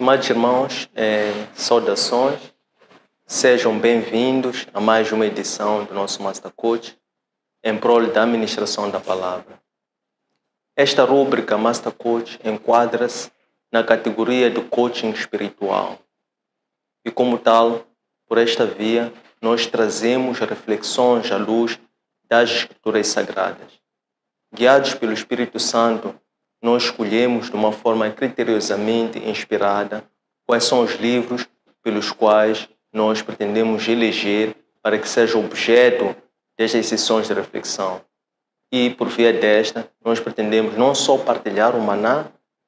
Amados irmãos, saudações, sejam bem-vindos a mais uma edição do nosso Master Coach em prol da administração da palavra. Esta rúbrica Master Coach enquadra-se na categoria do coaching espiritual e, como tal, por esta via, nós trazemos reflexões à luz das Escrituras Sagradas. Guiados pelo Espírito Santo, nós escolhemos de uma forma criteriosamente inspirada quais são os livros pelos quais nós pretendemos eleger para que seja objeto destas sessões de reflexão. E, por via desta, nós pretendemos não só partilhar o maná,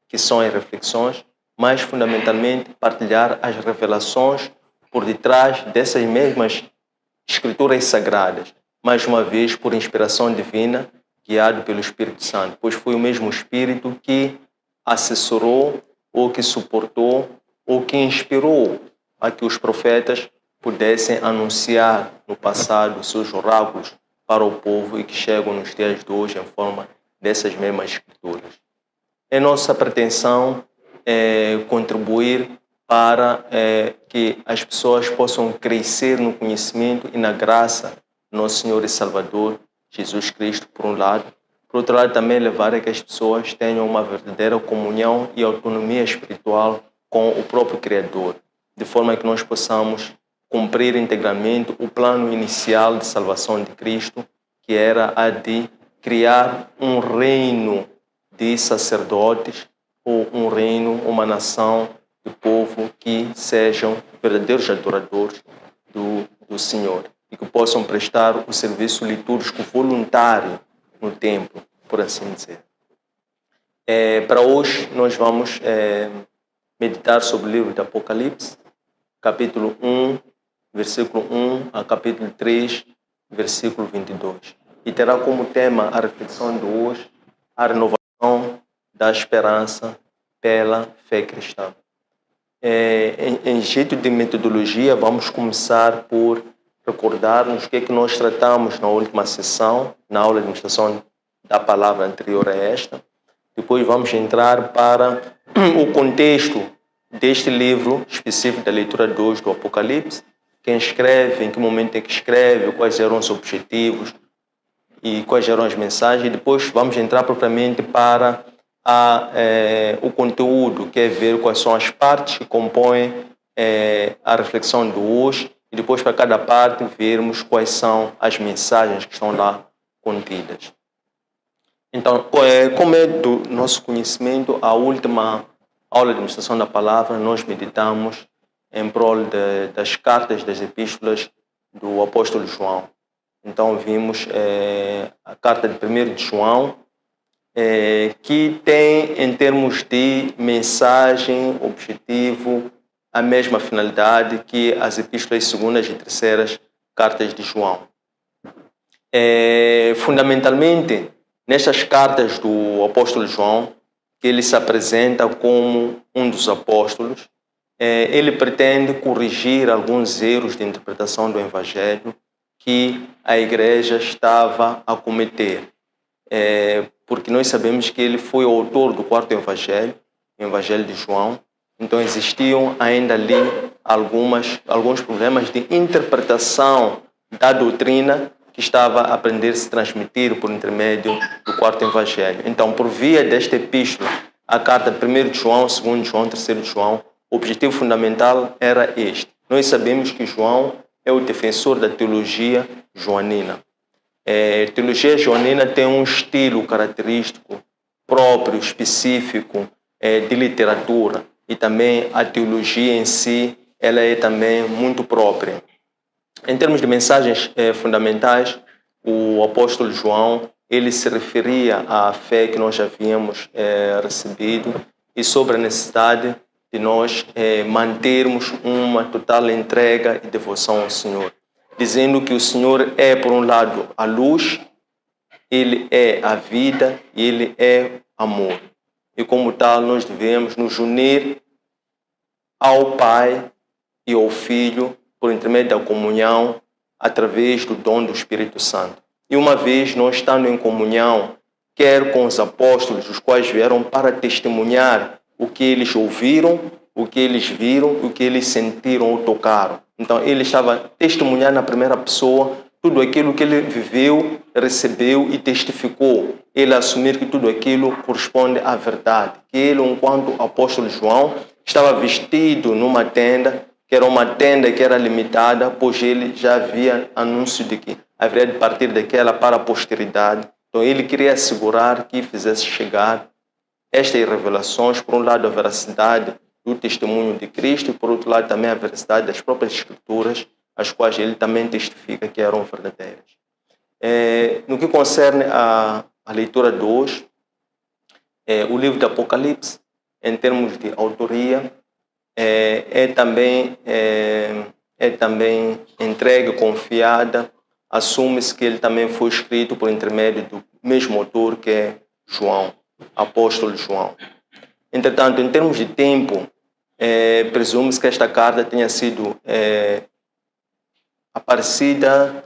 que são as reflexões, mas, fundamentalmente, partilhar as revelações por detrás dessas mesmas Escrituras Sagradas, mais uma vez por inspiração divina, guiado pelo Espírito Santo, pois foi o mesmo Espírito que assessorou, ou que suportou, ou que inspirou a que os profetas pudessem anunciar no passado seus oráculos para o povo e que chegam nos dias de hoje em forma dessas mesmas Escrituras. É nossa pretensão contribuir para que as pessoas possam crescer no conhecimento e na graça do nosso Senhor e Salvador, Jesus Cristo, por um lado. Por outro lado, também levar a que as pessoas tenham uma verdadeira comunhão e autonomia espiritual com o próprio Criador, de forma que nós possamos cumprir integralmente o plano inicial de salvação de Cristo, que era a de criar um reino de sacerdotes, ou um reino, uma nação de povo que sejam verdadeiros adoradores do Senhor e que possam prestar o serviço litúrgico voluntário no templo, por assim dizer. Para hoje, nós vamos meditar sobre o livro do Apocalipse, capítulo 1, versículo 1 a capítulo 3, versículo 22. E terá como tema a reflexão de hoje, a renovação da esperança pela fé cristã. Em jeito de metodologia, vamos começar por recordar-nos o que é que nós tratamos na última sessão, na aula de administração da palavra anterior a esta. Depois vamos entrar para o contexto deste livro específico da leitura 2 do Apocalipse, quem escreve, em que momento é que escreve, quais eram os objetivos e quais eram as mensagens. E depois vamos entrar propriamente para o conteúdo, que é ver quais são as partes que compõem a reflexão de hoje, e depois para cada parte vermos quais são as mensagens que estão lá contidas. Então, como é do nosso conhecimento, a última aula de administração da palavra, nós meditamos em prol das cartas, das epístolas do apóstolo João. Então, vimos a carta de 1 de João, que tem, em termos de mensagem, objetivo, a mesma finalidade que as epístolas segundas e terceiras cartas de João. Fundamentalmente, nestas cartas do apóstolo João, que ele se apresenta como um dos apóstolos, ele pretende corrigir alguns erros de interpretação do Evangelho que a igreja estava a cometer. Porque nós sabemos que ele foi o autor do quarto Evangelho, o Evangelho de João. Então existiam ainda ali alguns problemas de interpretação da doutrina que estava a aprender a se transmitir por intermédio do quarto Evangelho. Então, por via desta epístola, a carta de 1 de João, 2 de João, 3 de João, o objetivo fundamental era este. Nós sabemos que João é o defensor da teologia joanina. A teologia joanina tem um estilo característico próprio, específico de literatura, e também a teologia em si, ela é também muito própria. Em termos de mensagens fundamentais, o apóstolo João, ele se referia à fé que nós já havíamos recebido e sobre a necessidade de nós mantermos uma total entrega e devoção ao Senhor, dizendo que o Senhor é, por um lado, a luz, Ele é a vida e Ele é amor. E como tal, nós devemos nos unir ao Pai e ao Filho por intermédio da comunhão através do dom do Espírito Santo. E uma vez nós estando em comunhão, quer com os apóstolos, os quais vieram para testemunhar o que eles ouviram, o que eles viram, o que eles sentiram ou tocaram. Então, ele estava testemunhando na primeira pessoa tudo aquilo que ele viveu, recebeu e testificou. Ele assumir que tudo aquilo corresponde à verdade. Que ele, enquanto apóstolo João, estava vestido numa tenda, que era uma tenda que era limitada, pois ele já havia anúncio de que haveria de partir daquela para a posteridade. Então, ele queria assegurar que fizesse chegar estas revelações, por um lado, a veracidade do testemunho de Cristo e, por outro lado, também a veracidade das próprias Escrituras, as quais ele também testifica que eram verdadeiras. No que concerne a leitura de hoje, o livro do Apocalipse, em termos de autoria, é também entregue, confiada, assume-se que ele também foi escrito por intermédio do mesmo autor que é João, apóstolo João. Entretanto, em termos de tempo, presume-se que esta carta tenha sido aparecida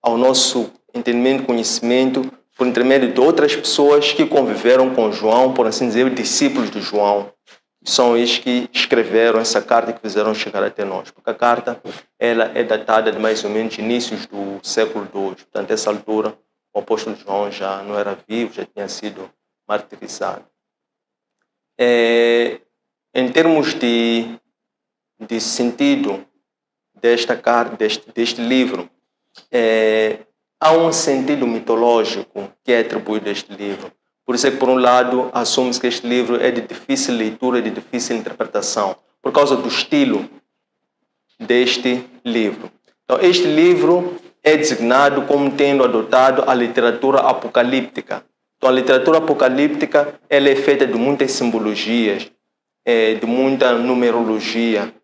ao nosso entendimento e conhecimento por intermédio de outras pessoas que conviveram com João, por assim dizer, discípulos de João. São eles que escreveram essa carta e que fizeram chegar até nós. Porque a carta ela é datada de mais ou menos inícios do século II. Portanto, nessa altura, o apóstolo João já não era vivo, já tinha sido martirizado. Em termos de sentido desta carta, deste livro, há um sentido mitológico que é atribuído a este livro. Por isso é que, por um lado, assume-se que este livro é de difícil leitura, de difícil interpretação, por causa do estilo deste livro. Então, este livro é designado como tendo adotado a literatura apocalíptica. Então, a literatura apocalíptica ela é feita de muitas simbologias, de muita numerologia,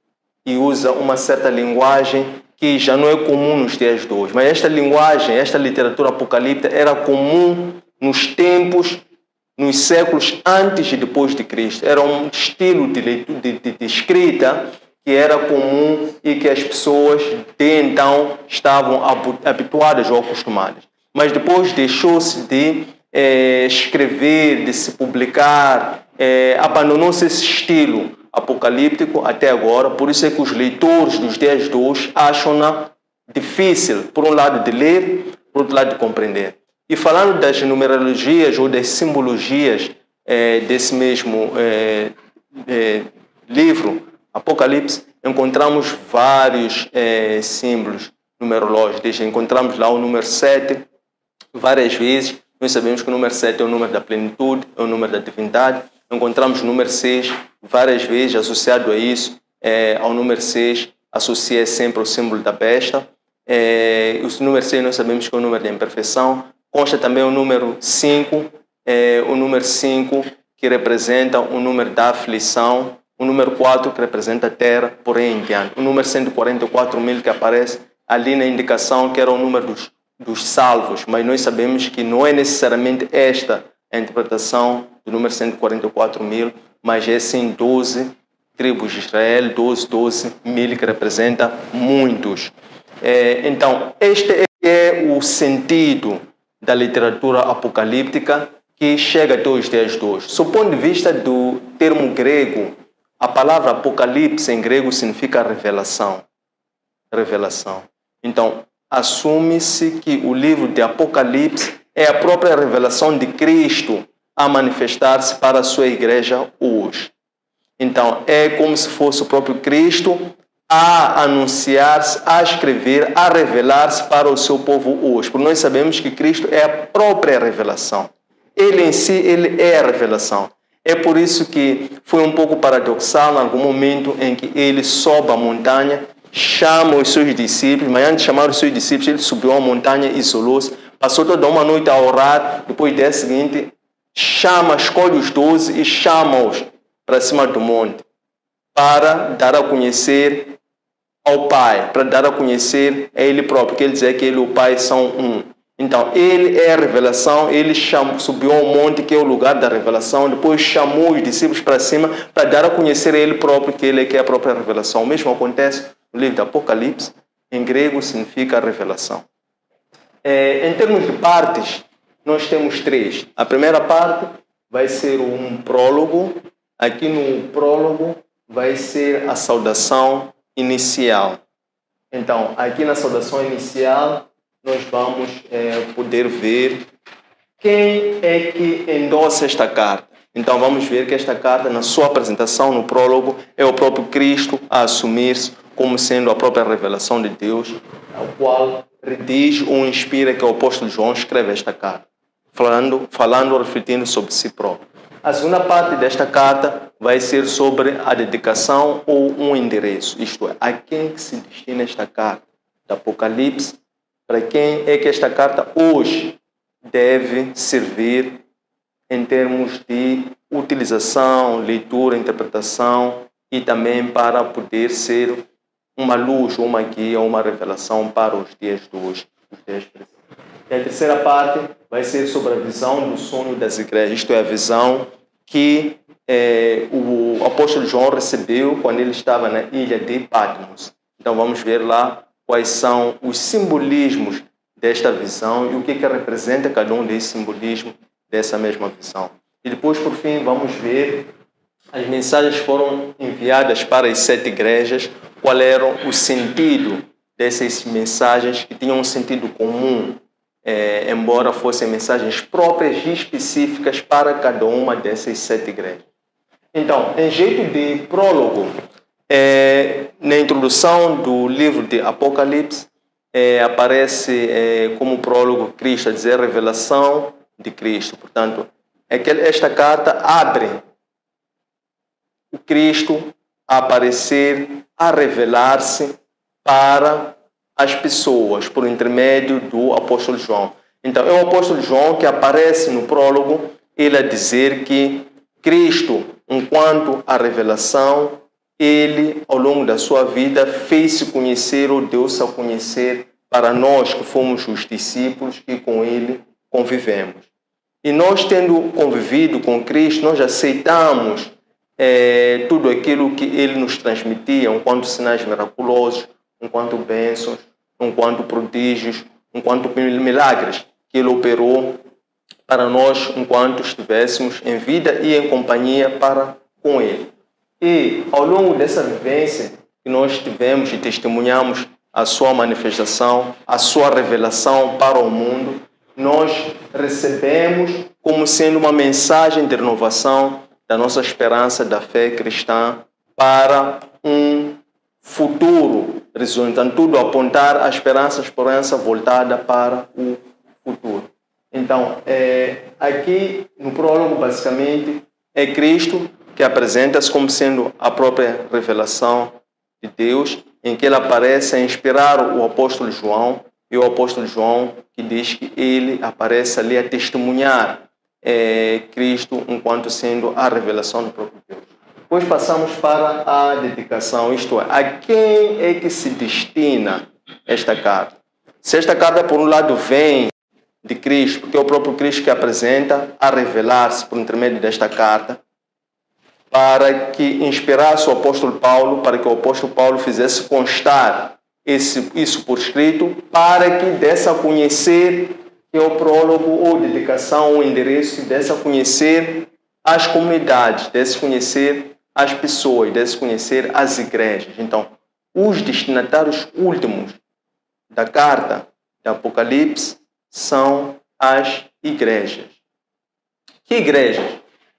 e usa uma certa linguagem que já não é comum nos dias de hoje. Mas esta linguagem, esta literatura apocalíptica era comum nos tempos, nos séculos antes e depois de Cristo. Era um estilo de escrita que era comum e que as pessoas de então estavam habituadas ou acostumadas. Mas depois deixou-se de escrever, de se publicar, abandonou-se esse estilo apocalíptico até agora. Por isso é que os leitores dos dias de hoje acham-na difícil, por um lado de ler, por outro lado de compreender. E falando das numerologias ou das simbologias desse mesmo livro, Apocalipse, encontramos vários símbolos numerológicos. Encontramos lá o número 7 várias vezes. Nós sabemos que o número 7 é o número da plenitude, é o número da divindade. Encontramos o número 6 várias vezes associado a isso. Ao número 6 associa sempre o símbolo da besta. O número 6 nós sabemos que é o número da imperfeição. Consta também o número 5, o número 5 que representa o número da aflição, o número 4 que representa a terra, porém em diante. O número 144.000 que aparece ali na indicação que era o número dos salvos, mas nós sabemos que não é necessariamente esta a interpretação do número 144.000, mas é sim 12 tribos de Israel, 12 mil que representa muitos. Então, este é o sentido da literatura apocalíptica que chega até os dias de hoje. Do ponto de vista do termo grego, a palavra apocalipse em grego significa revelação. Revelação. Então, assume-se que o livro de Apocalipse é a própria revelação de Cristo a manifestar-se para a sua igreja hoje. Então, é como se fosse o próprio Cristo a anunciar-se, a escrever, a revelar-se para o seu povo hoje. Porque nós sabemos que Cristo é a própria revelação. Ele em si, ele é a revelação. É por isso que foi um pouco paradoxal em algum momento em que ele sobe a montanha, chama os seus discípulos, mas antes de chamar os seus discípulos, ele subiu a montanha e isolou-se, passou toda uma noite a orar, depois do dia seguinte, escolhe os 12 e chama-os para cima do monte, para dar a conhecer ao Pai, para dar a conhecer a Ele próprio, porque Ele dizia que Ele e o Pai são um. Então, Ele é a revelação, Ele subiu ao monte, que é o lugar da revelação, depois chamou os discípulos para cima, para dar a conhecer a Ele próprio, que Ele é que é a própria revelação. O mesmo acontece no livro do Apocalipse, em grego significa revelação. Em termos de partes, nós temos 3. A primeira parte vai ser um prólogo. Aqui no prólogo vai ser a saudação inicial. Então, aqui na saudação inicial, nós vamos poder ver quem é que endossa esta carta. Então, vamos ver que esta carta, na sua apresentação, no prólogo, é o próprio Cristo a assumir-se como sendo a própria revelação de Deus, ao qual redige ou inspira que o apóstolo João escreve esta carta, falando, refletindo sobre si próprio. A segunda parte desta carta vai ser sobre a dedicação ou um endereço, isto é, a quem que se destina esta carta do Apocalipse, para quem é que esta carta hoje deve servir em termos de utilização, leitura, interpretação e também para poder ser uma luz, uma guia, uma revelação para os dias de hoje, os dias presentes. E a terceira parte vai ser sobre a visão do sonho das igrejas, isto é, a visão que o apóstolo João recebeu quando ele estava na ilha de Patmos. Então vamos ver lá quais são os simbolismos desta visão e o que representa cada um desses simbolismos dessa mesma visão. E depois, por fim, vamos ver as mensagens que foram enviadas para as 7 igrejas, qual era o sentido dessas mensagens que tinham um sentido comum, embora fossem mensagens próprias e específicas para cada uma dessas 7 igrejas. Então, em jeito de prólogo, na introdução do livro de Apocalipse, aparece como prólogo Cristo, a dizer revelação de Cristo. Portanto, esta carta abre o Cristo a aparecer, a revelar-se para as pessoas, por intermédio do apóstolo João. Então, é o apóstolo João que aparece no prólogo, ele a dizer que Cristo, enquanto a revelação, ele, ao longo da sua vida, fez-se conhecer ou deu-se a conhecer para nós que fomos os discípulos que com ele convivemos. E nós, tendo convivido com Cristo, nós aceitamos tudo aquilo que ele nos transmitia, enquanto sinais miraculosos, enquanto bênçãos, enquanto prodígios, enquanto milagres que ele operou para nós enquanto estivéssemos em vida e em companhia para com ele. E ao longo dessa vivência que nós tivemos e testemunhamos a sua manifestação, a sua revelação para o mundo, nós recebemos como sendo uma mensagem de renovação da nossa esperança da fé cristã para um futuro, resultando tudo apontar a esperança voltada para o futuro. Então, aqui no prólogo, basicamente, é Cristo que apresenta-se como sendo a própria revelação de Deus, em que ele aparece a inspirar o apóstolo João, e o apóstolo João que diz que ele aparece ali a testemunhar Cristo enquanto sendo a revelação do próprio Deus. Depois passamos para a dedicação, isto é, a quem é que se destina esta carta? Se esta carta, por um lado, vem de Cristo, porque é o próprio Cristo que apresenta a revelar-se por intermédio desta carta, para que inspirasse o apóstolo Paulo, para que o apóstolo Paulo fizesse constar isso por escrito, para que desse a conhecer, que é o prólogo ou dedicação ou endereço, desse a conhecer as comunidades, desse a conhecer as pessoas, desse a conhecer as igrejas. Então, os destinatários últimos da carta de Apocalipse são as igrejas. Que igrejas?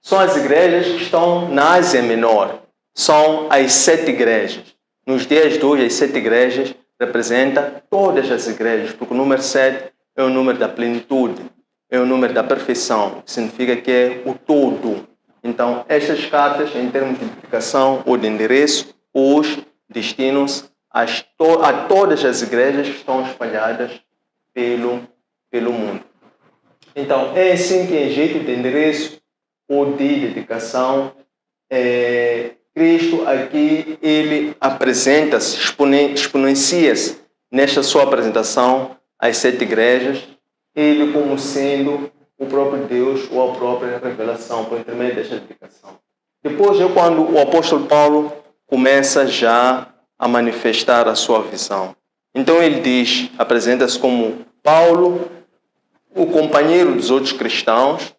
São as igrejas que estão na Ásia Menor. São as 7 igrejas. Nos dias de hoje, as 7 igrejas representam todas as igrejas, porque o número 7 é o número da plenitude, é o número da perfeição, que significa que é o todo. Então, estas cartas, em termos de dedicação ou de endereço, hoje destinam-se a todas as igrejas que estão espalhadas pelo mundo. Então, é assim que, em jeito de endereço ou de dedicação, Cristo aqui, ele apresenta-se, exponencia-se nesta sua apresentação às 7 igrejas, ele como sendo o próprio Deus ou a própria revelação por intermédio desta dedicação. Depois é quando o apóstolo Paulo começa já a manifestar a sua visão. Então ele diz, apresenta-se como Paulo, o companheiro dos outros cristãos.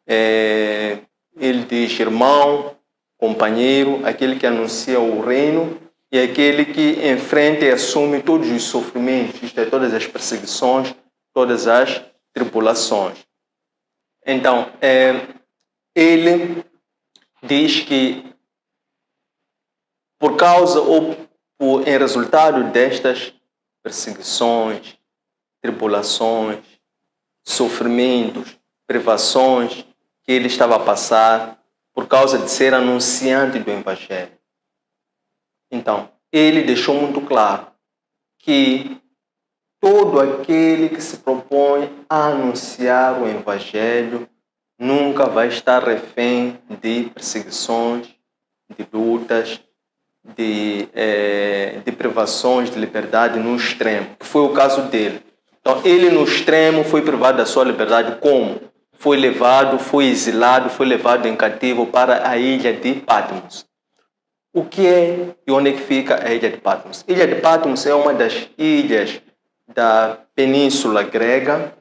Ele diz irmão, companheiro, aquele que anuncia o reino e aquele que enfrenta e assume todos os sofrimentos, isto é, todas as perseguições, todas as tribulações. Então, ele diz que por causa ou em resultado destas perseguições, tribulações, sofrimentos, privações que ele estava a passar por causa de ser anunciante do Evangelho. Então, ele deixou muito claro que todo aquele que se propõe a anunciar o Evangelho nunca vai estar refém de perseguições, de lutas, de privações de liberdade no extremo, que foi o caso dele. Então, ele no extremo foi privado da sua liberdade como? Foi levado, foi exilado, foi levado em cativo para a ilha de Patmos. O que é e onde é que fica a ilha de Patmos? A ilha de Patmos é uma das ilhas da Península Grega,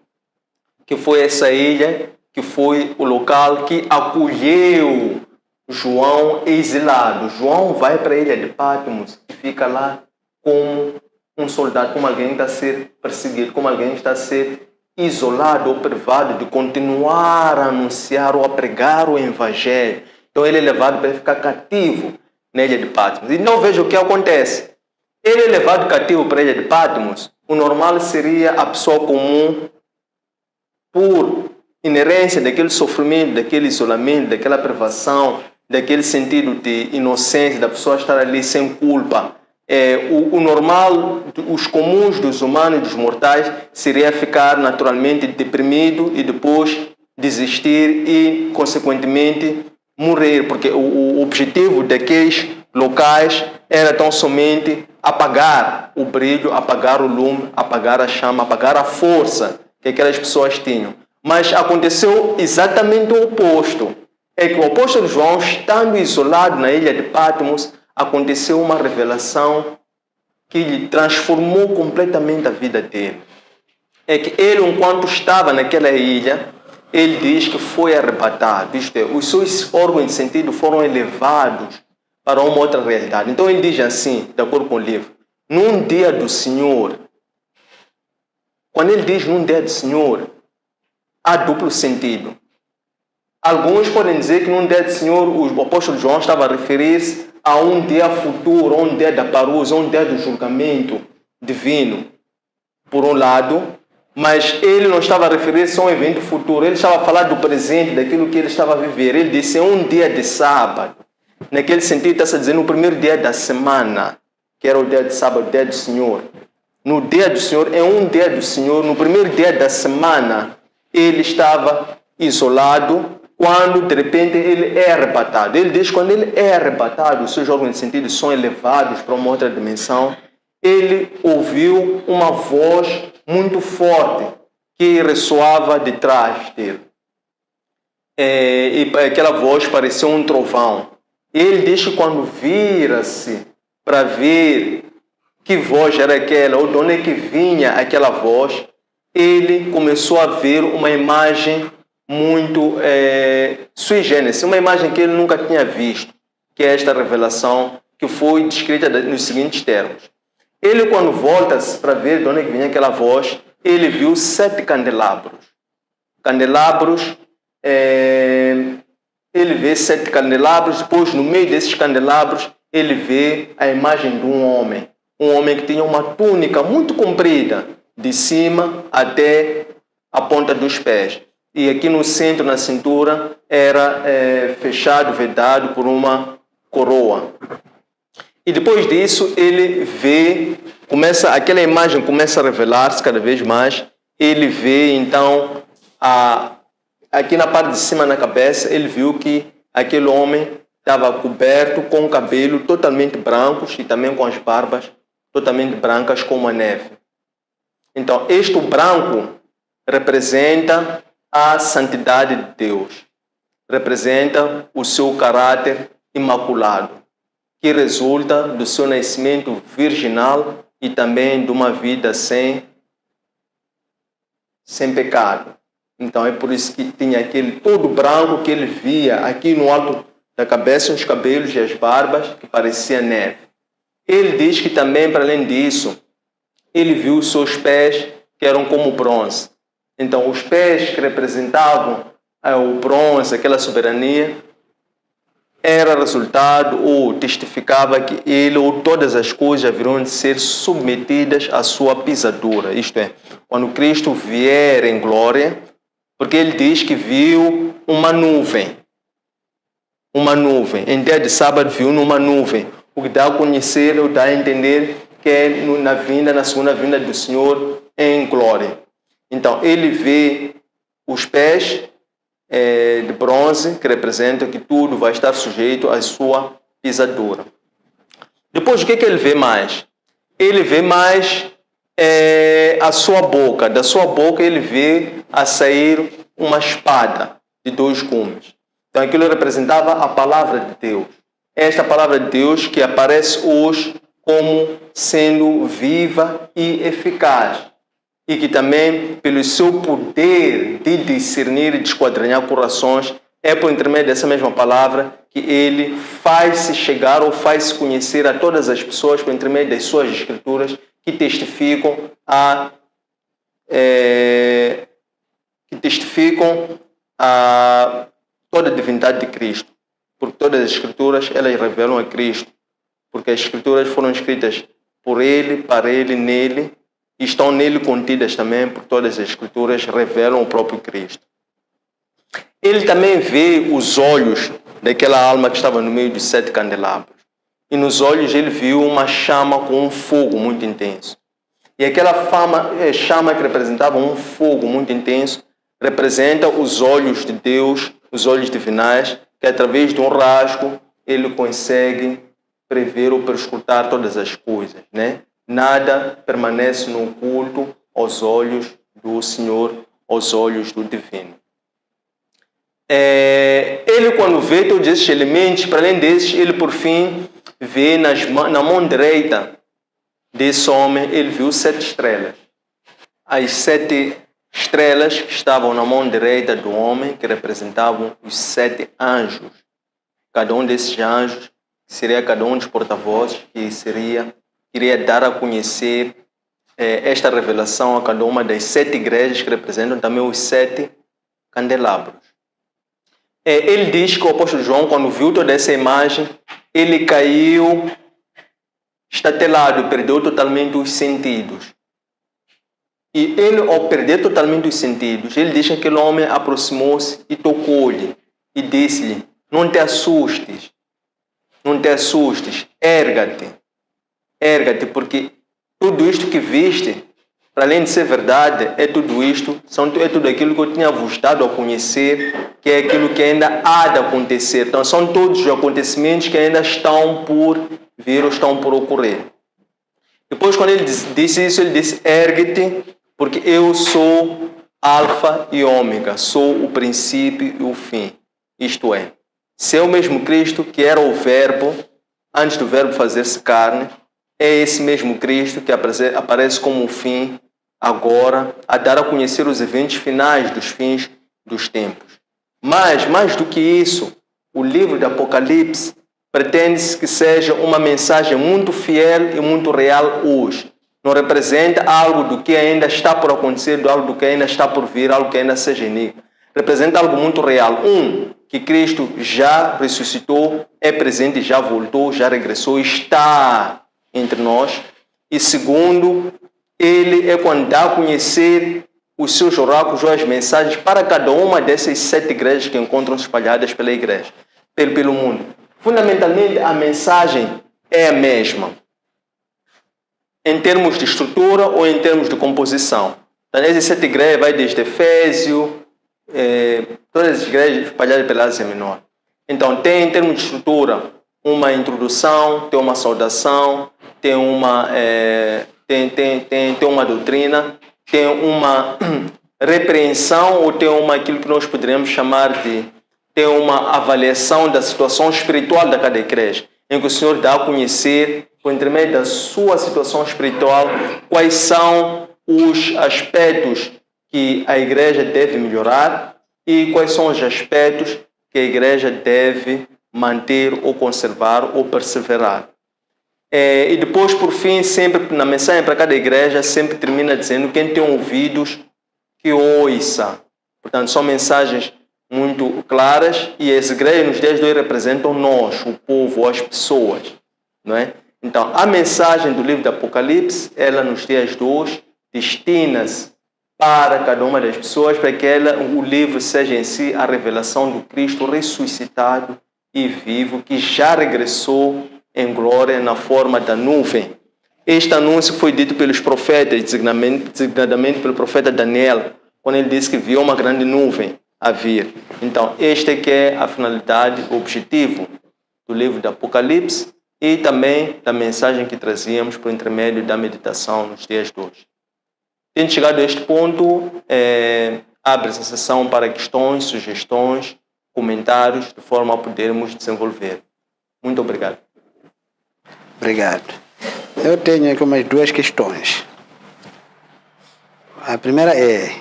que foi essa ilha que foi o local que acolheu João exilado. João vai para a ilha de Patmos e fica lá como um soldado, como alguém que está a ser perseguido, como alguém que está a ser isolado ou privado de continuar a anunciar ou a pregar o Evangelho. Então ele é levado para ficar cativo na ilha de Patmos. E não veja o que acontece. Ele é levado cativo para a ilha de Patmos. O normal seria a pessoa comum, por inerência daquele sofrimento, daquele isolamento, daquela privação, daquele sentido de inocência, da pessoa estar ali sem culpa. O normal, os comuns dos humanos e dos mortais, seria ficar naturalmente deprimido e depois desistir e, consequentemente, morrer, porque o objetivo daqueles locais era tão somente apagar o brilho, apagar o lume, apagar a chama, apagar a força que aquelas pessoas tinham. Mas aconteceu exatamente o oposto. É que o apóstolo João, estando isolado na ilha de Patmos, aconteceu uma revelação que lhe transformou completamente a vida dele. É que ele, enquanto estava naquela ilha, ele diz que foi arrebatado. Isto é, os seus órgãos de sentido foram elevados para uma outra realidade. Então ele diz assim, de acordo com o livro, num dia do Senhor. Quando ele diz num dia do Senhor, há duplo sentido. Alguns podem dizer que num dia do Senhor o apóstolo João estava a referir-se a um dia futuro, a um dia da parousia, a um dia do julgamento divino, por um lado, mas ele não estava a referir-se a um evento futuro, ele estava a falar do presente, daquilo que ele estava a viver. Ele disse, é um dia de sábado. Naquele sentido, está-se a dizer no primeiro dia da semana, que era o dia de sábado, o dia do Senhor. No dia do Senhor, é um dia do Senhor, no primeiro dia da semana, ele estava isolado, quando de repente ele é arrebatado. Ele diz que quando ele é arrebatado, os seus órgãos de sentido são elevados para uma outra dimensão. Ele ouviu uma voz muito forte que ressoava de trás dele. E aquela voz parecia um trovão. Ele diz que quando vira-se para ver que voz era aquela, ou de onde é que vinha aquela voz, ele começou a ver uma imagem muito sui generis, uma imagem que ele nunca tinha visto, que é esta revelação que foi descrita nos seguintes termos. Ele, quando volta para ver de onde vinha aquela voz, ele viu 7 candelabros. Candelabros, ele vê 7 candelabros, depois no meio desses candelabros ele vê a imagem de um homem que tinha uma túnica muito comprida, de cima até a ponta dos pés. E aqui no centro, na cintura, era fechado, vedado por uma coroa. E depois disso, ele vê, aquela imagem começa a revelar-se cada vez mais. Ele vê, então, aqui na parte de cima na cabeça, ele viu que aquele homem estava coberto com o cabelo totalmente brancos e também com as barbas totalmente brancas como a neve. Então, este branco representa a santidade de Deus, representa o seu caráter imaculado, que resulta do seu nascimento virginal e também de uma vida sem pecado. Então é por isso que tinha aquele todo branco que ele via aqui no alto da cabeça os cabelos e as barbas que parecia neve. Ele diz que também, para além disso, ele viu os seus pés que eram como bronze. Então, os pés que representavam o bronze, aquela soberania, era resultado ou testificava que ele ou todas as coisas haverão de ser submetidas à sua pisadura. Isto é, quando Cristo vier em glória, porque ele diz que viu uma nuvem. Uma nuvem. Em dia de sábado viu numa nuvem. O que dá a conhecer ou dá a entender que é na segunda vinda do Senhor em glória. Então, ele vê os pés de bronze, que representam que tudo vai estar sujeito à sua pisadura. Depois, o que ele vê mais? Ele vê mais a sua boca. Da sua boca, ele vê a sair uma espada de 2 gumes. Então, aquilo representava a palavra de Deus. Esta palavra de Deus que aparece hoje como sendo viva e eficaz. E que também, pelo seu poder de discernir e de esquadrinhar corações, é por intermédio dessa mesma palavra que ele faz-se chegar ou faz-se conhecer a todas as pessoas por intermédio das suas escrituras que testificam a toda a divindade de Cristo. Porque todas as escrituras, elas revelam a Cristo. Porque as escrituras foram escritas por ele, para ele, nele, e estão nele contidas também, porque todas as escrituras revelam o próprio Cristo. Ele também vê os olhos daquela alma que estava no meio dos 7 candelabros. E nos olhos ele viu uma chama com um fogo muito intenso. E aquela chama que representava um fogo muito intenso, representa os olhos de Deus, os olhos divinais, que através de um rasgo ele consegue prever ou perscrutar todas as coisas, né? Nada permanece no oculto aos olhos do Senhor, aos olhos do Divino. Ele, quando vê todos esses elementos, para além desses, ele por fim vê na mão direita desse homem, ele viu 7 estrelas. As 7 estrelas que estavam na mão direita do homem, que representavam os 7 anjos. Cada um desses anjos seria cada um dos porta-vozes que iria dar a conhecer esta revelação a cada uma das 7 igrejas que representam também os 7 candelabros. Ele diz que o apóstolo João, quando viu toda essa imagem, ele caiu estatelado, perdeu totalmente os sentidos. E ele, ao perder totalmente os sentidos, ele diz que aquele homem aproximou-se e tocou-lhe e disse-lhe: não te assustes, erga-te. Erga-te, porque tudo isto que viste, para além de ser verdade, é tudo isto, é tudo aquilo que eu tinha vos dado a conhecer, que é aquilo que ainda há de acontecer. Então, são todos os acontecimentos que ainda estão por vir ou estão por ocorrer. Depois, quando ele disse isso, ele disse: ergue-te, porque eu sou Alfa e Ômega, sou o princípio e o fim. Isto é, se é o mesmo Cristo que era o Verbo, antes do Verbo fazer-se carne, é esse mesmo Cristo que aparece como o fim, agora, a dar a conhecer os eventos finais dos fins dos tempos. Mas, mais do que isso, o livro de Apocalipse pretende-se que seja uma mensagem muito fiel e muito real hoje. Não representa algo do que ainda está por acontecer, algo do que ainda está por vir, algo que ainda seja enigma. Representa algo muito real. Que Cristo já ressuscitou, é presente, já voltou, já regressou, está entre nós. E segundo, ele é quando dá a conhecer os seus oráculos ou as mensagens para cada uma dessas 7 igrejas que encontram espalhadas pela igreja, pelo mundo. Fundamentalmente, a mensagem é a mesma, em termos de estrutura ou em termos de composição. Então, essas 7 igrejas vai desde Efésio, todas as igrejas espalhadas pela Ásia Menor. Então, tem em termos de estrutura uma introdução, tem uma saudação, tem uma doutrina, tem uma repreensão ou tem aquilo que nós poderíamos chamar de tem uma avaliação da situação espiritual da cada igreja, em que o Senhor dá a conhecer, por intermédio da sua situação espiritual, quais são os aspectos que a igreja deve melhorar e quais são os aspectos que a igreja deve manter ou conservar ou perseverar. E depois, por fim, sempre na mensagem para cada igreja, sempre termina dizendo: quem tem ouvidos, que ouça. Portanto, são mensagens muito claras, e as igrejas nos dias de hoje representam nós, o povo, as pessoas, não é? Então, a mensagem do livro do Apocalipse, ela nos dias de hoje destina-se para cada uma das pessoas, para que o livro seja em si a revelação do Cristo ressuscitado e vivo, que já regressou em glória na forma da nuvem. Este anúncio foi dito pelos profetas, designadamente pelo profeta Daniel, quando ele disse que viu uma grande nuvem a vir. Então, este é que é a finalidade, o objetivo do livro do Apocalipse e também da mensagem que trazíamos por intermédio da meditação nos dias de hoje. Tendo chegado a este ponto, abre-se a sessão para questões, sugestões, comentários, de forma a podermos desenvolver. Muito obrigado. Obrigado. Eu tenho aqui umas 2 questões. A primeira é: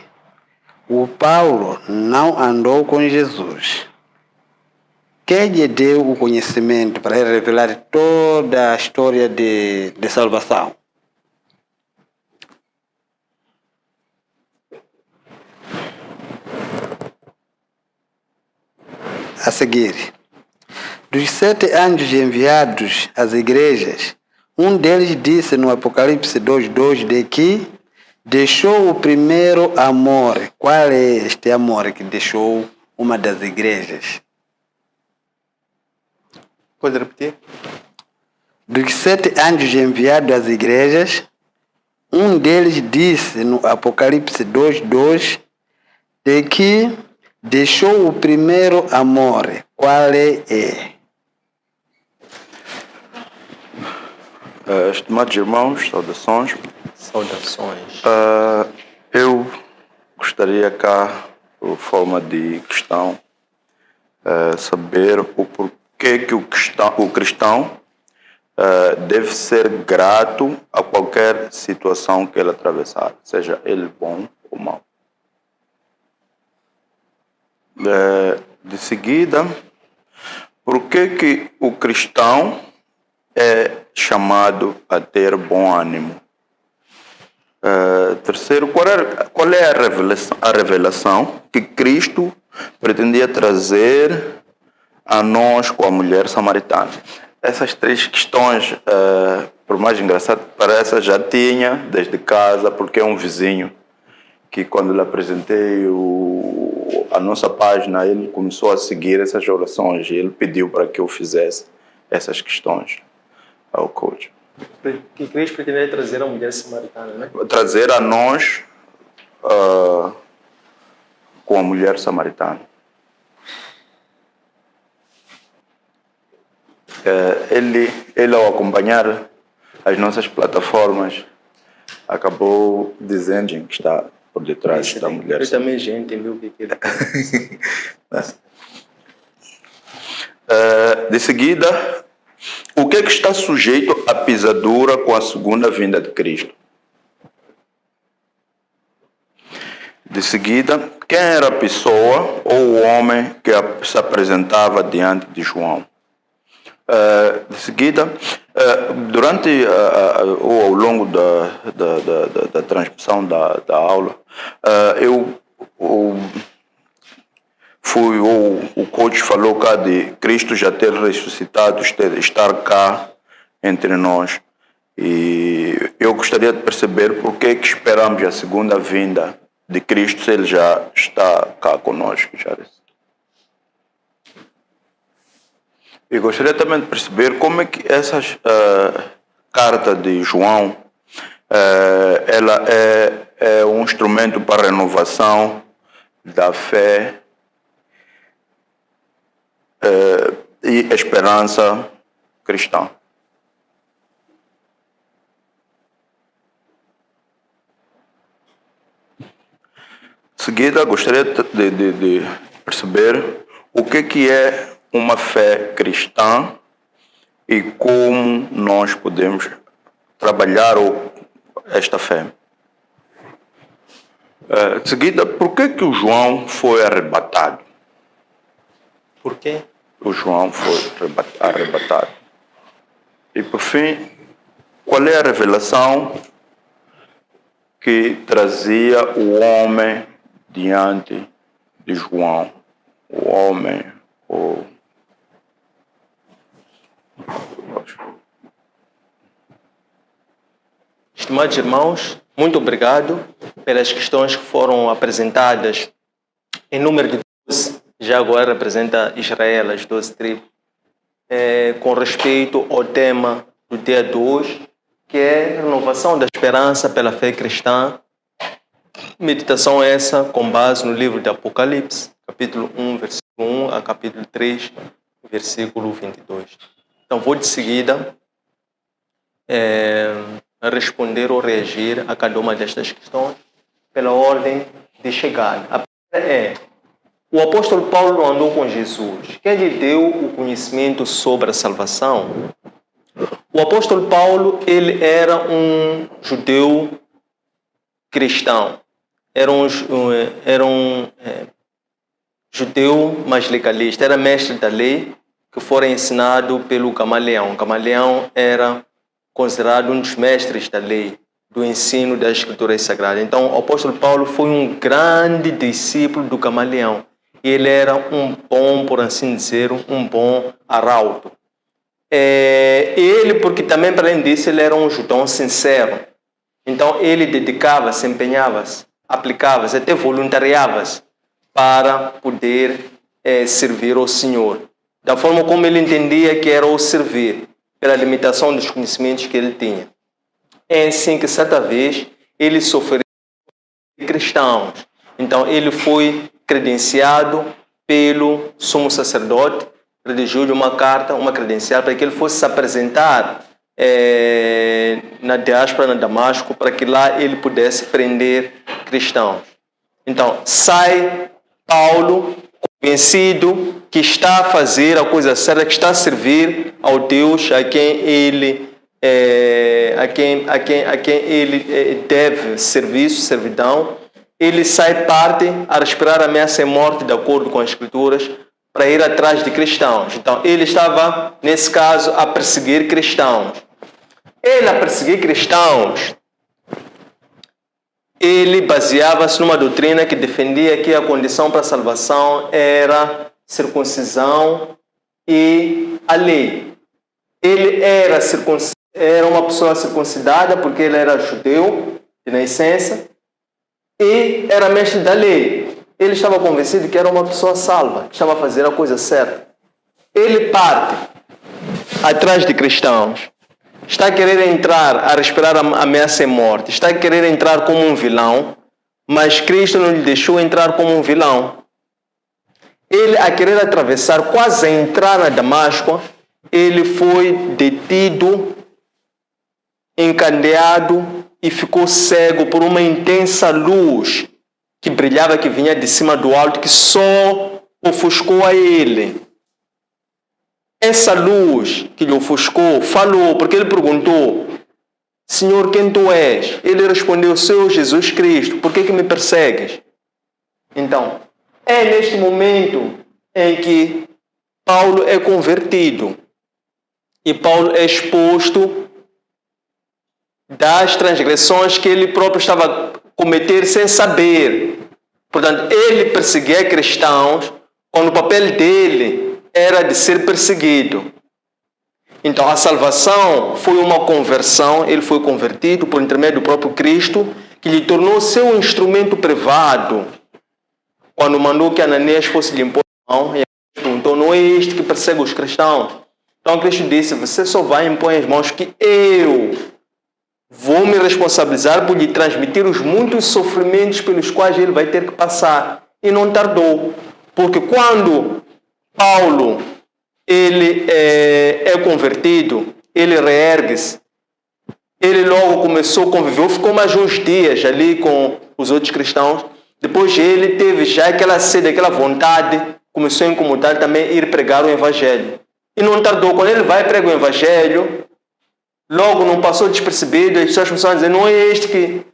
o Paulo não andou com Jesus. Quem lhe deu o conhecimento para revelar toda a história de salvação? A seguir: dos 7 anjos enviados às igrejas, um deles disse no Apocalipse 2:2 de que deixou o primeiro amor. Qual é este amor que deixou uma das igrejas? Pode repetir? Dos 7 anjos enviados às igrejas, um deles disse no Apocalipse 2:2 de que deixou o primeiro amor. Qual é? Estimados irmãos, saudações. Saudações. Eu gostaria cá, por forma de questão, saber o porquê que o cristão deve ser grato a qualquer situação que ele atravessar, seja ele bom ou mau. De seguida, por que o cristão é chamado a ter bom ânimo? Terceiro, qual é a revelação que Cristo pretendia trazer a nós com a mulher samaritana? Essas 3 questões, por mais engraçado que pareça, já tinha desde casa, porque é um vizinho que, quando lhe apresentei a nossa página, ele começou a seguir essas orações e ele pediu para que eu fizesse essas questões ao coach. Que Cristo pretendia trazer a mulher samaritana, né? Trazer a nós com a mulher samaritana. Ele, ao acompanhar as nossas plataformas, acabou dizendo que está por detrás da mulher. Eu também já entendi o que ele quer. De seguida, o que está sujeito à pisadura com a segunda vinda de Cristo? De seguida, quem era a pessoa ou o homem que se apresentava diante de João? De seguida, durante ou ao longo da transmissão da aula, o coach falou cá de Cristo já ter ressuscitado, estar cá entre nós. E eu gostaria de perceber por que esperamos a segunda vinda de Cristo se ele já está cá conosco. E gostaria também de perceber como é que essa carta de João ela é um instrumento para a renovação da fé e esperança cristã. Em seguida, gostaria de perceber o que é uma fé cristã e como nós podemos trabalhar esta fé. Em seguida, por que o João foi arrebatado? Por quê? o João foi arrebatado. E por fim, qual é a revelação que trazia o homem diante de João? O homem, Estimados irmãos, muito obrigado pelas questões que foram apresentadas em número de 12, já agora representa Israel, as 12 tribos, com respeito ao tema do dia de hoje, que é renovação da esperança pela fé cristã. Meditação essa com base no livro de Apocalipse, capítulo 1, versículo 1 a capítulo 3, versículo 22. Então vou de seguida responder ou reagir a cada uma destas questões pela ordem de chegada. A primeira é: o apóstolo Paulo andou com Jesus. Quem lhe deu o conhecimento sobre a salvação? O apóstolo Paulo, ele era um judeu cristão. Era um judeu, mas legalista. Era mestre da lei, que fora ensinado pelo Gamaliel. Gamaliel era considerado um dos mestres da lei, do ensino das escrituras sagradas. Então, o apóstolo Paulo foi um grande discípulo do Gamaliel. Ele era um bom, por assim dizer, um bom arauto. Ele, porque também, para além disso, ele era um judeu sincero. Então, ele dedicava-se, empenhava-se, aplicava-se, até voluntariava-se para poder servir ao Senhor. Da forma como ele entendia que era o servir, pela limitação dos conhecimentos que ele tinha. É assim que, certa vez, ele sofreu cristãos. Então, ele foi credenciado pelo sumo sacerdote, redigiu-lhe uma carta, uma credencial, para que ele fosse se apresentar na diáspora, na Damasco, para que lá ele pudesse prender cristãos. Então, sai Paulo, convencido que está a fazer a coisa certa, que está a servir ao Deus a quem ele deve serviço, servidão. Ele sai parte a respirar ameaça e morte de acordo com as Escrituras para ir atrás de cristãos. Então, ele estava, nesse caso, a perseguir cristãos. Ele a perseguir cristãos, ele baseava-se numa doutrina que defendia que a condição para a salvação era circuncisão e a lei. Ele era uma pessoa circuncidada porque ele era judeu de nascença e era mestre da lei. Ele estava convencido que era uma pessoa salva, que estava a fazer a coisa certa. Ele parte atrás de cristãos. Está a querer entrar, a respirar ameaça e morte. Está a querer entrar como um vilão, mas Cristo não lhe deixou entrar como um vilão. Ele, a querer atravessar, quase a entrar na Damasco, ele foi detido, encandeado e ficou cego por uma intensa luz que brilhava, que vinha de cima do alto, que só ofuscou a ele. Essa luz que lhe ofuscou falou, porque ele perguntou: Senhor, quem tu és? Ele respondeu: Sou Jesus Cristo, por que me persegues? Então, é neste momento em que Paulo é convertido e Paulo é exposto das transgressões que ele próprio estava a cometer sem saber. Portanto, ele perseguia cristãos quando o papel dele era de ser perseguido. Então, a salvação foi uma conversão, ele foi convertido por intermédio do próprio Cristo, que lhe tornou seu instrumento privado. Quando mandou que Ananias fosse lhe impor a mão, e perguntou: não é este que persegue os cristãos? Então Cristo disse: você só vai impor as mãos que eu vou me responsabilizar por lhe transmitir os muitos sofrimentos pelos quais ele vai ter que passar. E não tardou, porque quando Paulo ele é convertido, ele reergue-se, ele logo começou a conviver, ficou mais uns dias ali com os outros cristãos. Depois ele teve já aquela sede, aquela vontade, começou a incomodar também ir pregar o Evangelho. E não tardou, quando ele vai pregar o Evangelho, logo não passou despercebido, as pessoas começaram a dizer: não é este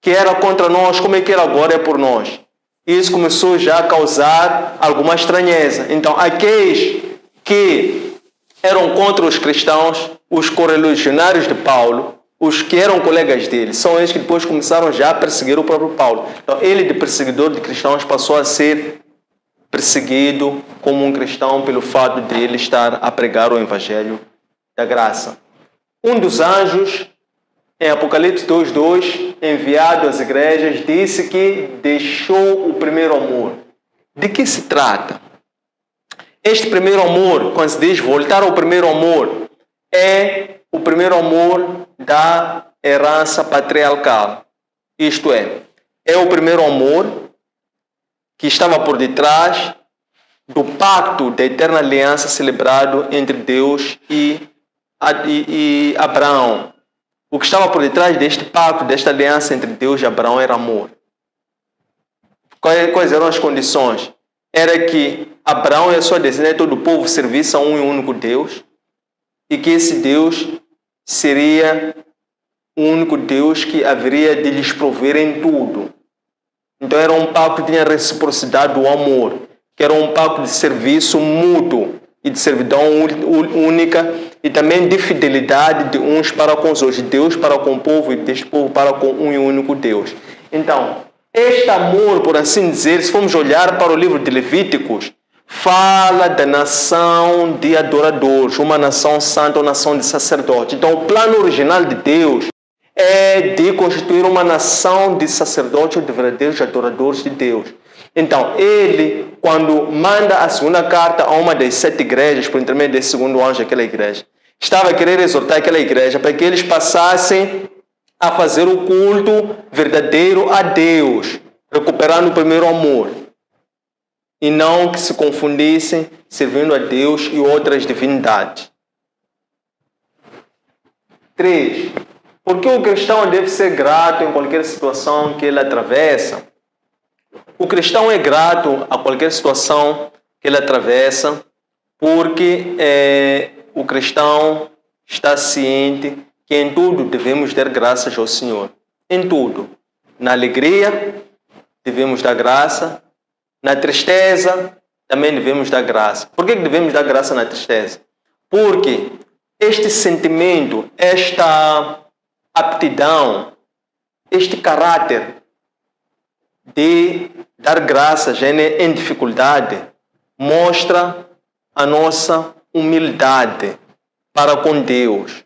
que era contra nós, como é que ele agora é por nós? E isso começou já a causar alguma estranheza. Então, aqueles que eram contra os cristãos, os correligionários de Paulo, os que eram colegas dele, são eles que depois começaram já a perseguir o próprio Paulo. Então, ele, de perseguidor de cristãos, passou a ser perseguido como um cristão pelo fato de ele estar a pregar o evangelho da graça. Um dos anjos, em Apocalipse 2:2, enviado às igrejas, disse que deixou o primeiro amor. De que se trata? Este primeiro amor, quando se diz voltar ao primeiro amor, é o primeiro amor da herança patriarcal. Isto é o primeiro amor que estava por detrás do pacto da eterna aliança celebrado entre Deus e Abraão. O que estava por detrás deste pacto, desta aliança entre Deus e Abraão era amor. Quais eram as condições? Era que Abraão e a sua descendência, todo o povo, servissem a um e único Deus, e que esse Deus seria o único Deus que haveria de lhes prover em tudo. Então era um pacto que tinha reciprocidade do amor, que era um pacto de serviço mútuo e de servidão única, e também de fidelidade de uns para com os outros, de Deus para com o povo e deste povo para com um e único Deus. Então, este amor, por assim dizer, se formos olhar para o livro de Levíticos, fala da nação de adoradores, uma nação santa, uma nação de sacerdotes. Então, o plano original de Deus é de constituir uma nação de sacerdotes ou de verdadeiros adoradores de Deus. Então, ele, quando manda a segunda carta a uma das 7 igrejas, por intermédio desse segundo anjo daquela igreja, estava a querer exortar aquela igreja para que eles passassem a fazer o culto verdadeiro a Deus, recuperando o primeiro amor, e não que se confundissem servindo a Deus e outras divindades. 3. Por que o cristão deve ser grato em qualquer situação que ele atravessa? O cristão é grato a qualquer situação que ele atravessa porque o cristão está ciente que em tudo devemos dar graças ao Senhor. Em tudo. Na alegria, devemos dar graça. Na tristeza, também devemos dar graça. Por que devemos dar graça na tristeza? Porque este sentimento, esta aptidão, este caráter de dar graças em dificuldade, mostra a nossa humildade para com Deus.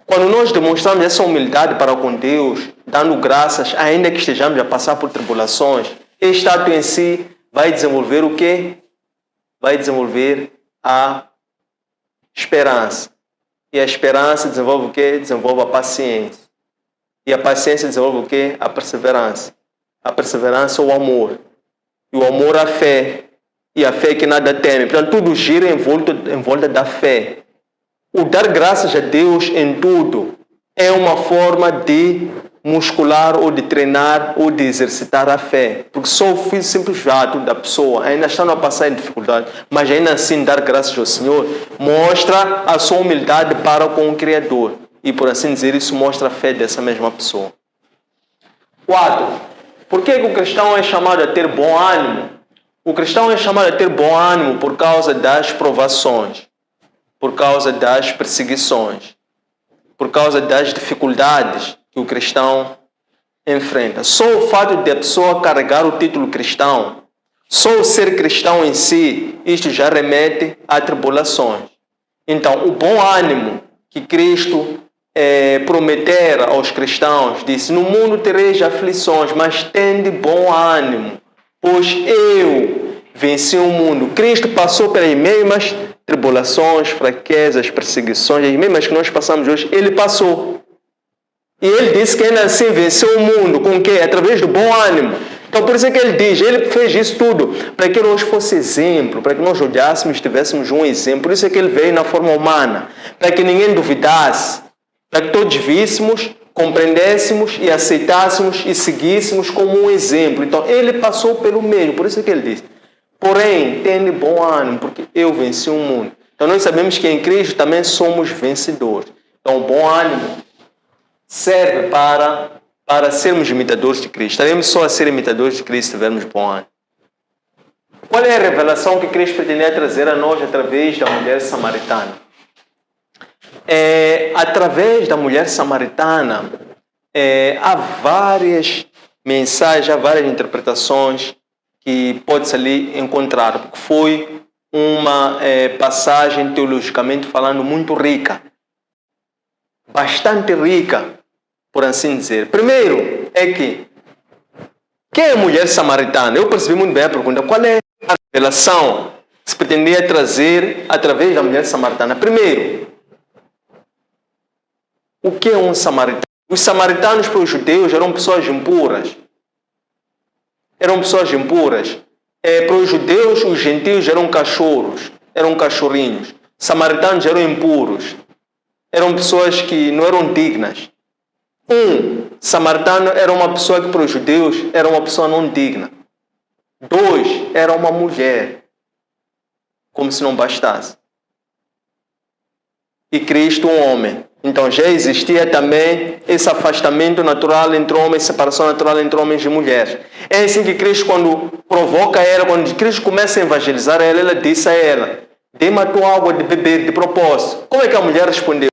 Quando nós demonstramos essa humildade para com Deus, dando graças, ainda que estejamos a passar por tribulações, este ato em si vai desenvolver o quê? Vai desenvolver a esperança. E a esperança desenvolve o quê? Desenvolve a paciência. E a paciência desenvolve o quê? A perseverança. A perseverança o amor. E o amor a fé. E a fé que nada teme. Portanto, tudo gira em volta da fé. O dar graças a Deus em tudo é uma forma de muscular ou de treinar ou de exercitar a fé. Porque só o simples ato da pessoa, ainda estando a passar em dificuldade, mas ainda assim dar graças ao Senhor, mostra a sua humildade para com o Criador. E por assim dizer, isso mostra a fé dessa mesma pessoa. 4. Por que o cristão é chamado a ter bom ânimo? O cristão é chamado a ter bom ânimo por causa das provações, por causa das perseguições, por causa das dificuldades que o cristão enfrenta. Só o fato de a pessoa carregar o título cristão, só o ser cristão em si, isto já remete a tribulações. Então, o bom ânimo que Cristo prometer aos cristãos, disse: no mundo tereis aflições, mas tende bom ânimo, pois eu venci o mundo. Cristo passou pelas mesmas tribulações, fraquezas, perseguições, as mesmas que nós passamos hoje, ele passou. E ele disse que ainda assim venceu o mundo. Com o quê? Através do bom ânimo. Então por isso é que ele diz, ele fez isso tudo para que nós fosse exemplo, para que nós olhássemos, tivéssemos um exemplo. Por isso é que ele veio na forma humana, para que ninguém duvidasse, para que todos víssemos, compreendêssemos e aceitássemos e seguíssemos como um exemplo. Então ele passou pelo mesmo, por isso é que ele diz: porém, tende bom ânimo, porque eu venci o mundo. Então nós sabemos que em Cristo também somos vencedores. Então o bom ânimo serve para sermos imitadores de Cristo. Estaremos só a ser imitadores de Cristo se tivermos bom ânimo. Qual é a revelação que Cristo pretendia trazer a nós através da mulher samaritana? Através da mulher samaritana, há várias mensagens, há várias interpretações que pode-se ali encontrar, porque foi uma passagem teologicamente falando muito rica, bastante rica, por assim dizer. Primeiro é que quem é a mulher samaritana? Eu percebi muito bem a pergunta. Qual é a revelação que se pretendia trazer através da mulher samaritana? Primeiro, o que é um samaritano? Os samaritanos para os judeus eram pessoas impuras. Eram pessoas impuras. Para os judeus, os gentios eram cachorros, eram cachorrinhos. Samaritanos eram impuros. Eram pessoas que não eram dignas. Samaritano era uma pessoa que para os judeus era uma pessoa não digna. 2, era uma mulher. Como se não bastasse. E Cristo um homem. Então já existia também esse afastamento natural entre homens, separação natural entre homens e mulheres. É assim que Cristo, quando provoca ela, quando Cristo começa a evangelizar ela, ela disse a ela: dê-me a tua água de beber de propósito. Como é que a mulher respondeu?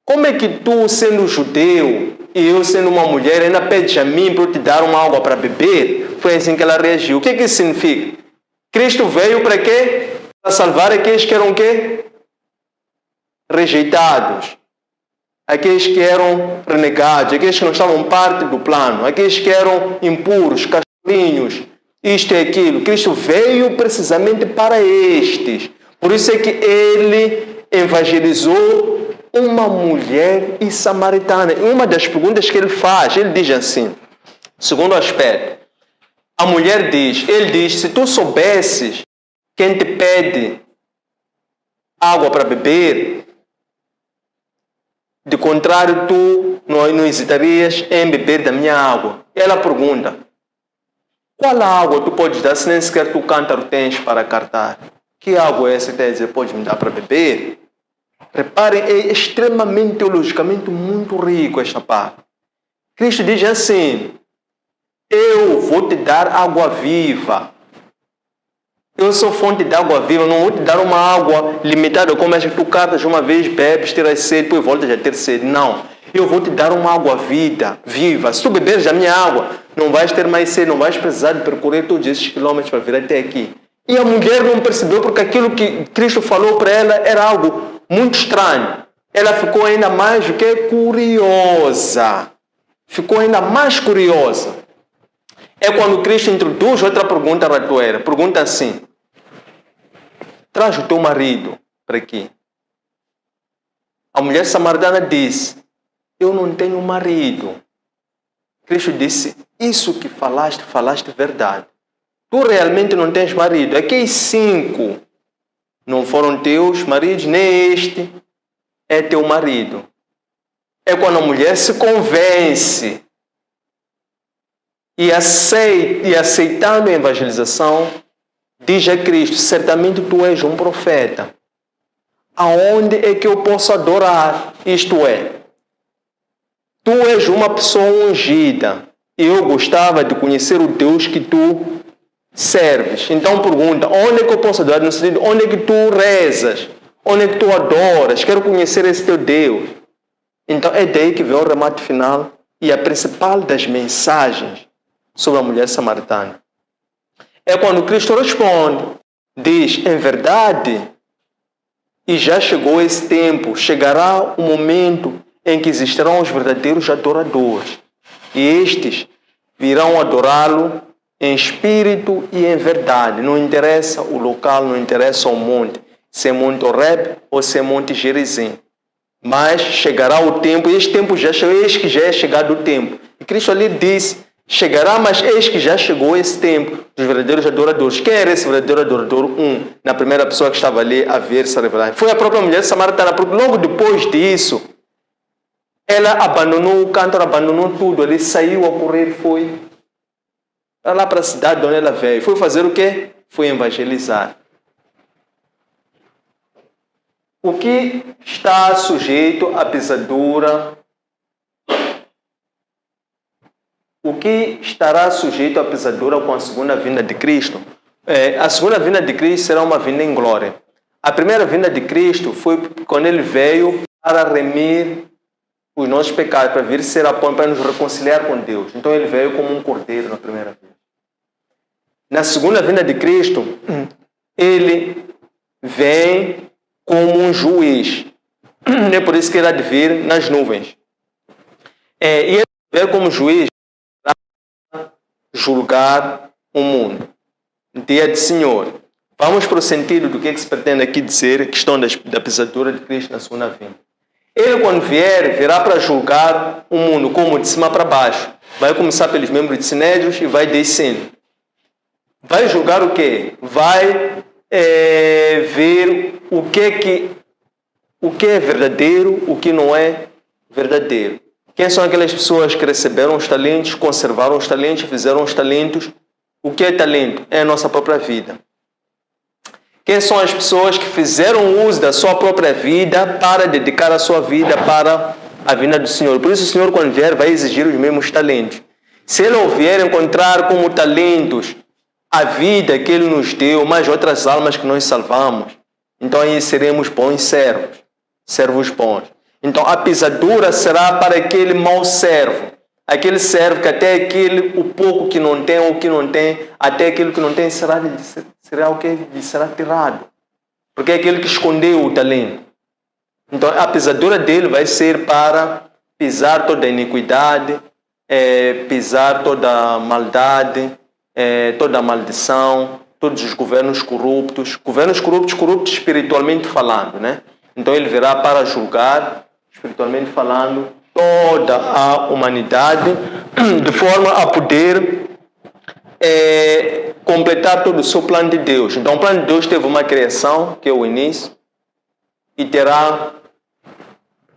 Como é que tu, sendo judeu, e eu sendo uma mulher, ainda pedes a mim para eu te dar uma água para beber? Foi assim que ela reagiu. O que isso significa? Cristo veio para quê? Para salvar aqueles que eram o quê? Rejeitados. Aqueles que eram renegados, aqueles que não estavam parte do plano, aqueles que eram impuros, cachorrinhos, isto e aquilo. Cristo veio precisamente para estes. Por isso é que ele evangelizou uma mulher e samaritana. E uma das perguntas que ele faz, ele diz assim, segundo aspecto, a mulher diz, ele diz, se tu soubesses quem te pede água para beber, de contrário tu não hesitarias em beber da minha água. Ela pergunta, qual água tu podes dar se nem sequer tu cântaro tens para cartar? Que água é essa que quer dizer, pode me dar para beber? Reparem, é extremamente teologicamente muito rico esta parte. Cristo diz assim, eu vou te dar água viva. Eu sou fonte de água viva, não vou te dar uma água limitada, como essa que tu cartas uma vez, bebes, tiras sede, depois voltas a ter sede. Não, eu vou te dar uma água viva. Se tu beberes a minha água, não vais ter mais sede, não vais precisar de percorrer todos esses quilômetros para vir até aqui. E a mulher não percebeu, porque aquilo que Cristo falou para ela era algo muito estranho. Ela ficou ainda mais do que curiosa. Ficou ainda mais curiosa. É quando Cristo introduz outra pergunta ratoeira. Pergunta assim, traz o teu marido para aqui. A mulher samaritana disse, eu não tenho marido. Cristo disse, isso que falaste verdade. Tu realmente não tens marido. Aqueles 5 não foram teus maridos, nem este é teu marido. É quando a mulher se convence e aceitando a evangelização, diz a Cristo, certamente tu és um profeta. Aonde é que eu posso adorar? Isto é, tu és uma pessoa ungida e eu gostava de conhecer o Deus que tu serves. Então pergunta, onde é que eu posso adorar? No sentido, onde é que tu rezas? Onde é que tu adoras? Quero conhecer esse teu Deus. Então é daí que vem o remate final e a principal das mensagens sobre a mulher samaritana. É quando Cristo responde, diz, em verdade, e já chegou esse tempo, chegará o momento em que existirão os verdadeiros adoradores. E estes virão adorá-lo em espírito e em verdade. Não interessa o local, não interessa o monte. Se é Monte Horeb ou se é Monte Gerizim. Mas chegará o tempo, e este tempo já chegou, eis que já é chegado o tempo. E Cristo ali disse, chegará, mas eis que já chegou esse tempo dos verdadeiros adoradores. Quem era esse verdadeiro adorador? Na primeira pessoa que estava ali a ver-se revelar. Foi a própria mulher samaritana, porque logo depois disso, ela abandonou o cântaro, abandonou tudo. Ele saiu a correr, foi lá para a cidade de onde ela veio. Foi fazer o quê? Foi evangelizar. O que está sujeito à pisadura? O que estará sujeito à pisadura com a segunda vinda de Cristo? a segunda vinda de Cristo será uma vinda em glória. A primeira vinda de Cristo foi quando ele veio para remir os nossos pecados, para vir ser a ponte, para nos reconciliar com Deus. Então ele veio como um cordeiro na primeira vinda. Na segunda vinda de Cristo, ele vem como um juiz. É por isso que ele há de vir nas nuvens. E ele veio como juiz para julgar o mundo. Dia do Senhor. Vamos para o sentido do que se pretende aqui dizer, a questão da pisadura de Cristo na segunda vinda. Ele, quando vier, virá para julgar o mundo, como de cima para baixo. Vai começar pelos membros de Sinédrios e vai descendo. Vai julgar o quê? Vai ver o que é verdadeiro, o que não é verdadeiro. Quem são aquelas pessoas que receberam os talentos, conservaram os talentos, fizeram os talentos? O que é talento? É a nossa própria vida. Quem são as pessoas que fizeram uso da sua própria vida para dedicar a sua vida para a vinda do Senhor? Por isso o Senhor, quando vier, vai exigir os mesmos talentos. Se Ele vier encontrar como talentos a vida que Ele nos deu, mais outras almas que nós salvamos, então aí seremos bons servos, servos bons. Então a pisadura será para aquele mau servo, aquele servo que até o pouco que não tem, ou que não tem, até aquilo que não tem será o que lhe será tirado, porque é aquele que escondeu o talento. Então a pisadura dele vai ser para pisar toda a iniquidade, pisar toda a maldade, toda a maldição, todos os governos corruptos espiritualmente falando, né? Então ele virá para julgar, espiritualmente falando, toda a humanidade, de forma a poder completar todo o seu plano de Deus. Então o plano de Deus teve uma criação, que é o início, e terá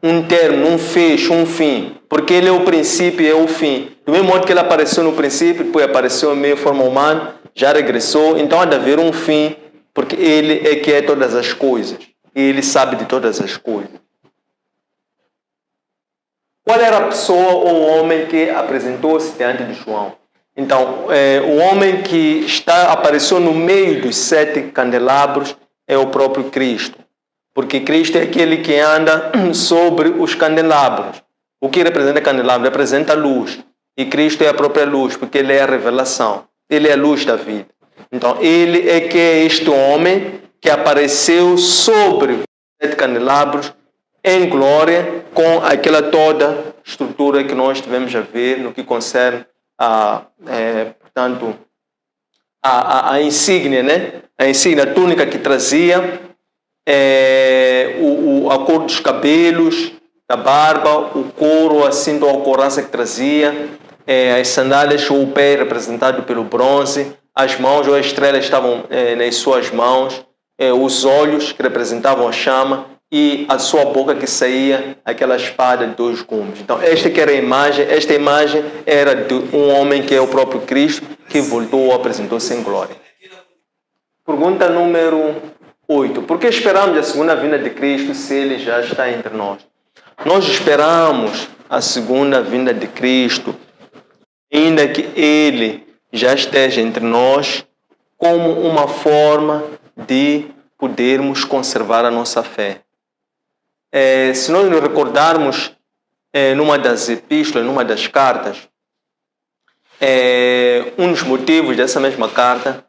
um termo, um fecho, um fim, porque ele é o princípio e é o fim. Do mesmo modo que ele apareceu no princípio, depois apareceu em meio forma humana, já regressou, então há de haver um fim, porque ele é que é todas as coisas, e ele sabe de todas as coisas. Qual era a pessoa ou o homem que apresentou-se diante de João? Então, o homem que apareceu no meio dos 7 candelabros é o próprio Cristo. Porque Cristo é aquele que anda sobre os candelabros. O que representa candelabro? Representa a luz. E Cristo é a própria luz, porque Ele é a revelação. Ele é a luz da vida. Então, Ele é que é este homem que apareceu sobre os 7 candelabros em glória, com aquela toda estrutura que nós tivemos a ver no que concerne portanto, a insígnia, né? A insígnia, a túnica que trazia, a cor dos cabelos, da barba, o couro, a cinta ou a couraça que trazia, as sandálias ou o pé representado pelo bronze, as mãos ou as estrelas estavam nas suas mãos, os olhos que representavam a chama, e a sua boca que saía aquela espada de 2 gumes. Então, esta imagem era de um homem que é o próprio Cristo, que voltou ou apresentou-se em glória. Pergunta número 8. Por que esperamos a segunda vinda de Cristo se Ele já está entre nós? Nós esperamos a segunda vinda de Cristo, ainda que Ele já esteja entre nós, como uma forma de podermos conservar a nossa fé. Se nós nos recordarmos numa das epístolas, numa das cartas, um dos motivos dessa mesma carta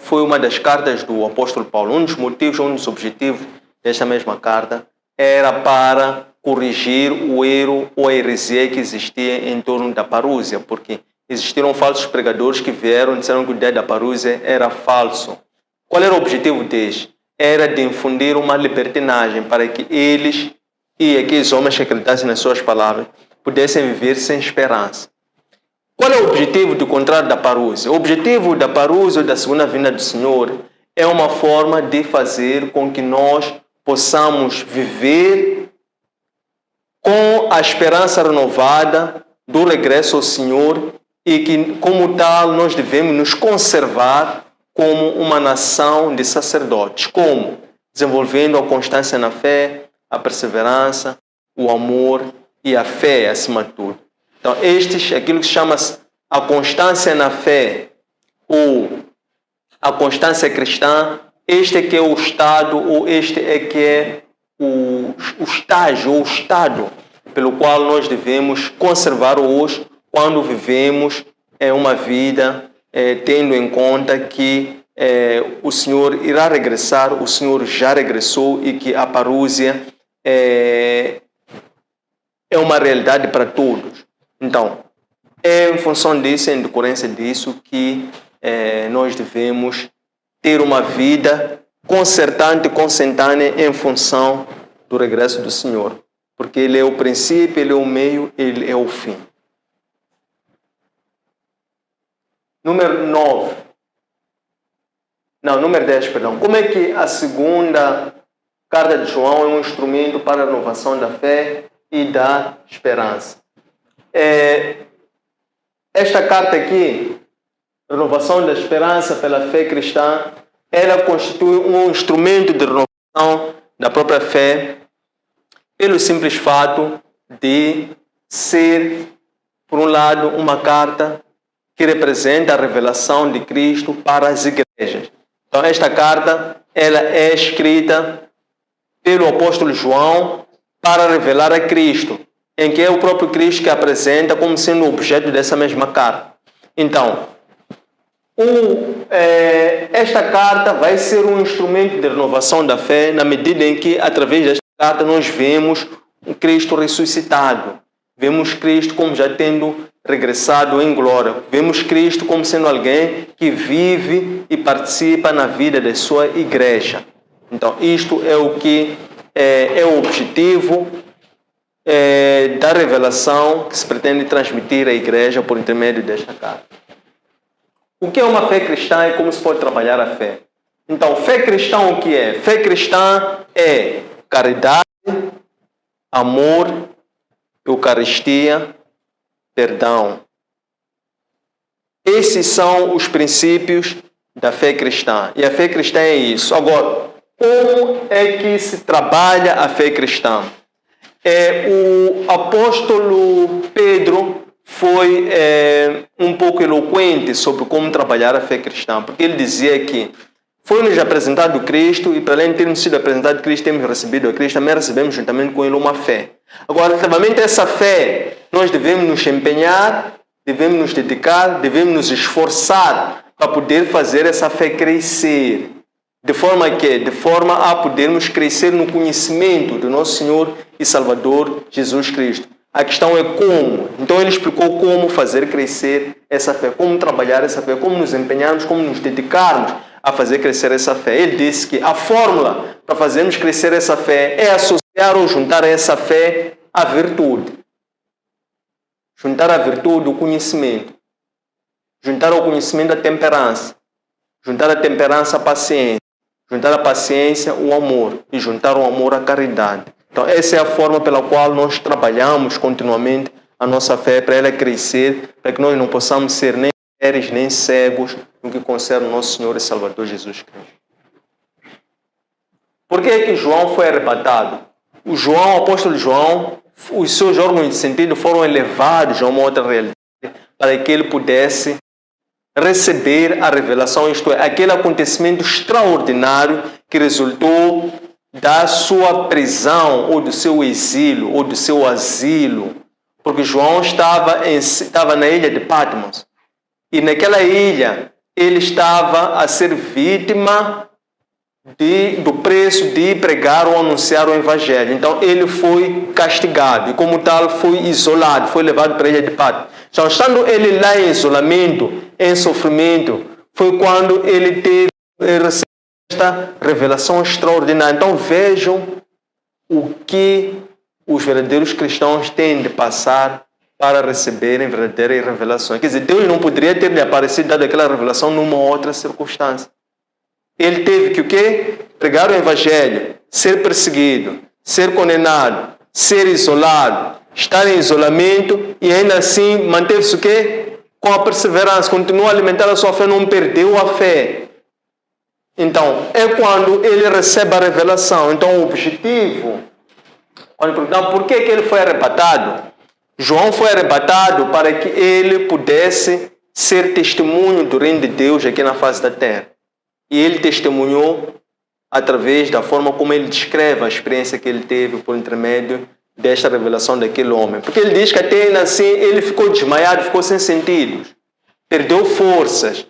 foi uma das cartas do apóstolo Paulo. Um dos motivos, um dos objetivos desta mesma carta era para corrigir o erro ou a heresia que existia em torno da parúzia, porque existiram falsos pregadores que vieram e disseram que o ideia da parúzia era falso. Qual era o objetivo deles? Era de infundir uma libertinagem para que eles e aqueles homens que acreditassem nas suas palavras pudessem viver sem esperança. Qual é o objetivo do contrário da parúzia? O objetivo da parúzia ou da segunda vinda do Senhor é uma forma de fazer com que nós possamos viver com a esperança renovada do regresso ao Senhor e que, como tal, nós devemos nos conservar como uma nação de sacerdotes. Como? Desenvolvendo a constância na fé, a perseverança, o amor e a fé acima de tudo. Então, aquilo que se chama a constância na fé ou a constância cristã, este é que é o estado, ou este é que é o estágio, ou o estado pelo qual nós devemos conservar hoje quando vivemos uma vida tendo em conta que o Senhor irá regressar, o Senhor já regressou e que a parúzia é uma realidade para todos. Então, é em função disso, em decorrência disso, que nós devemos ter uma vida concertante, consentânea em função do regresso do Senhor. Porque Ele é o princípio, Ele é o meio, Ele é o fim. Número 10, perdão. Como é que a segunda carta de João é um instrumento para a renovação da fé e da esperança? Esta carta aqui, renovação da esperança pela fé cristã, ela constitui um instrumento de renovação da própria fé pelo simples fato de ser, por um lado, uma carta que representa a revelação de Cristo para as igrejas. Então, esta carta ela é escrita pelo apóstolo João para revelar a Cristo, em que é o próprio Cristo que apresenta como sendo o objeto dessa mesma carta. Então, esta carta vai ser um instrumento de renovação da fé na medida em que, através desta carta, nós vemos um Cristo ressuscitado. Vemos Cristo como já tendo regressado em glória. Vemos Cristo como sendo alguém que vive e participa na vida da sua igreja. Então, isto é o que é o objetivo da revelação que se pretende transmitir à igreja por intermédio desta carta. O que é uma fé cristã e como se pode trabalhar a fé? Então, fé cristã o que é? Fé cristã é caridade, amor, Eucaristia, perdão. Esses são os princípios da fé cristã. E a fé cristã é isso. Agora, como é que se trabalha a fé cristã? O apóstolo Pedro foi um pouco eloquente sobre como trabalhar a fé cristã, porque ele dizia que foi-nos apresentado Cristo e, para além de termos sido apresentado Cristo, temos recebido a Cristo, também recebemos juntamente com Ele uma fé. Agora, relativamente a essa fé, nós devemos nos empenhar, devemos nos dedicar, devemos nos esforçar para poder fazer essa fé crescer. De forma a podermos crescer no conhecimento do nosso Senhor e Salvador Jesus Cristo. A questão é como. Então ele explicou como fazer crescer essa fé, como trabalhar essa fé, como nos empenharmos, como nos dedicarmos a fazer crescer essa fé. Ele disse que a fórmula para fazermos crescer essa fé é associar ou juntar a essa fé a virtude. Juntar a virtude o conhecimento. Juntar ao conhecimento a temperança. Juntar a temperança a paciência. Juntar a paciência o amor. E juntar o amor a caridade. Então essa é a forma pela qual nós trabalhamos continuamente a nossa fé, para ela crescer, para que nós não possamos ser nem cegos nem cegos no que concerne o nosso Senhor e Salvador Jesus Cristo. Por que é que João foi arrebatado? O apóstolo João, os seus órgãos de sentido foram elevados a uma outra realidade para que ele pudesse receber a revelação, isto é, aquele acontecimento extraordinário que resultou da sua prisão, ou do seu exílio, ou do seu asilo. Porque João estava na ilha de Patmos. E naquela ilha, ele estava a ser vítima do preço de pregar ou anunciar o Evangelho. Então, ele foi castigado. E como tal, foi isolado, foi levado para a ilha de Patmos. Então, estando ele lá em isolamento, em sofrimento, foi quando ele teve esta revelação extraordinária. Então vejam o que os verdadeiros cristãos têm de passar para receberem verdadeiras revelações. Quer dizer, Deus não poderia ter lhe aparecido, dado aquela revelação numa outra circunstância. Ele teve que o quê? Pregar o Evangelho, ser perseguido, ser condenado, ser isolado, estar em isolamento e ainda assim manteve-se o quê? Com a perseverança, continuou a alimentar a sua fé, não perdeu a fé. Então, é quando ele recebe a revelação. Então, o objetivo, quando perguntam por que ele foi arrebatado, João foi arrebatado para que ele pudesse ser testemunho do reino de Deus aqui na face da terra. E ele testemunhou através da forma como ele descreve a experiência que ele teve por intermédio desta revelação daquele homem. Porque ele diz que até assim ele ficou desmaiado, ficou sem sentidos, perdeu forças.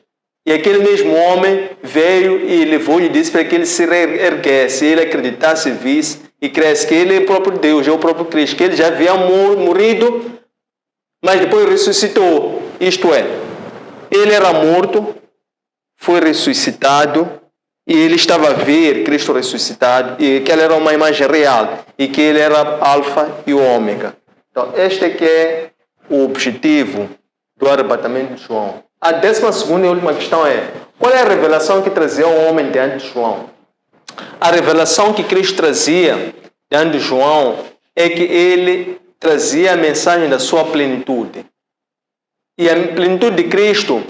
E aquele mesmo homem veio e levou e disse para que ele se erguesse, ele acreditasse, visse e cresce que ele é o próprio Deus, é o próprio Cristo, que ele já havia morrido, mas depois ressuscitou. Isto é, ele era morto, foi ressuscitado, e ele estava a ver Cristo ressuscitado, e que ele era uma imagem real, e que ele era alfa e o ômega. Então, este é que é o objetivo do arrebatamento de João. A 12ª e última questão é: qual é a revelação que trazia o homem diante de João? A revelação que Cristo trazia diante de João é que ele trazia a mensagem da sua plenitude. E a plenitude de Cristo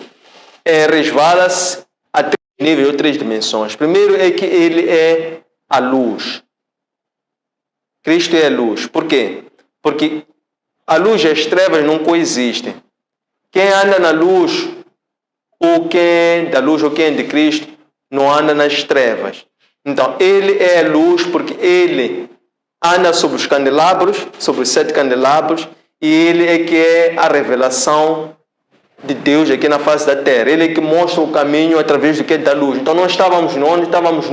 resvala-se a 3 níveis ou 3 dimensões. Primeiro é que ele é a luz. Cristo é a luz. Por quê? Porque a luz e as trevas não coexistem. Quem anda na luz, ou quem é da luz ou quem é de Cristo, não anda nas trevas. Então, ele é a luz porque ele anda sobre os candelabros, sobre os 7 candelabros, e ele é que é a revelação de Deus aqui na face da terra. Ele é que mostra o caminho através do que é da luz. Então, nós estávamos onde? Estávamos